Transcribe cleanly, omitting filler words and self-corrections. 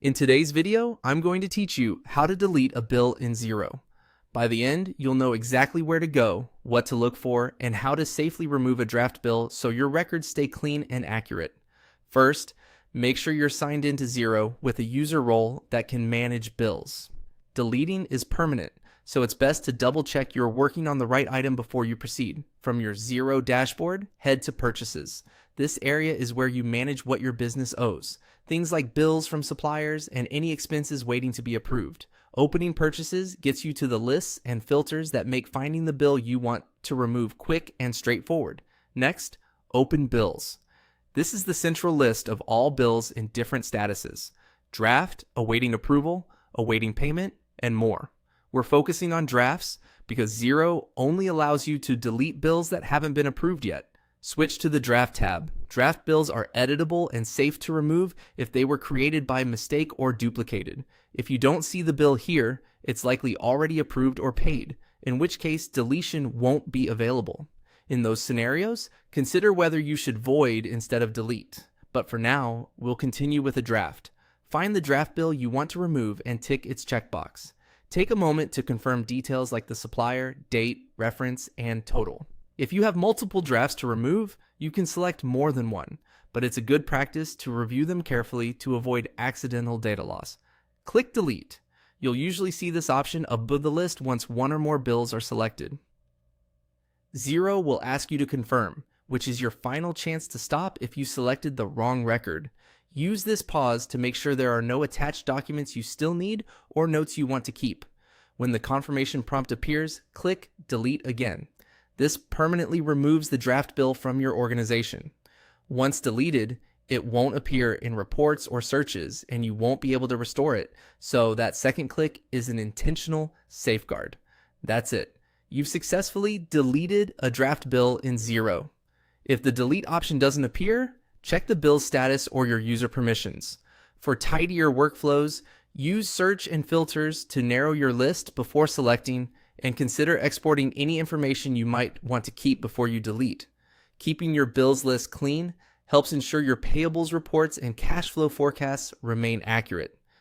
In today's video, I'm going to teach you how to delete a bill in Xero. By the end, you'll know exactly where to go, what to look for, and how to safely remove a draft bill so your records stay clean and accurate. First, make sure you're signed into Xero with a user role that can manage bills. Deleting is permanent, so it's best to double check you're working on the right item before you proceed. From your Xero dashboard, head to Purchases. This area is where you manage what your business owes, things like bills from suppliers and any expenses waiting to be approved. Opening Purchases gets you to the lists and filters that make finding the bill you want to remove quick and straightforward. Next, open Bills. This is the central list of all bills in different statuses: draft, awaiting approval, awaiting payment, and more. We're focusing on drafts because Xero only allows you to delete bills that haven't been approved yet. Switch to the Draft tab. Draft bills are editable and safe to remove if they were created by mistake or duplicated. If you don't see the bill here, it's likely already approved or paid, in which case deletion won't be available. In those scenarios, consider whether you should void instead of delete. But for now, we'll continue with a draft. Find the draft bill you want to remove and tick its checkbox. Take a moment to confirm details like the supplier, date, reference, and total. If you have multiple drafts to remove, you can select more than one, but it's a good practice to review them carefully to avoid accidental data loss. Click Delete. You'll usually see this option above the list once one or more bills are selected. Xero will ask you to confirm, which is your final chance to stop if you selected the wrong record. Use this pause to make sure there are no attached documents you still need or notes you want to keep. When the confirmation prompt appears, click Delete again. This permanently removes the draft bill from your organization. Once deleted, it won't appear in reports or searches, and you won't be able to restore it, so that second click is an intentional safeguard. That's it. You've successfully deleted a draft bill in Xero. If the delete option doesn't appear, check the bill status or your user permissions. For tidier workflows, use search and filters to narrow your list before selecting, and consider exporting any information you might want to keep before you delete. Keeping your bills list clean helps ensure your payables reports and cash flow forecasts remain accurate.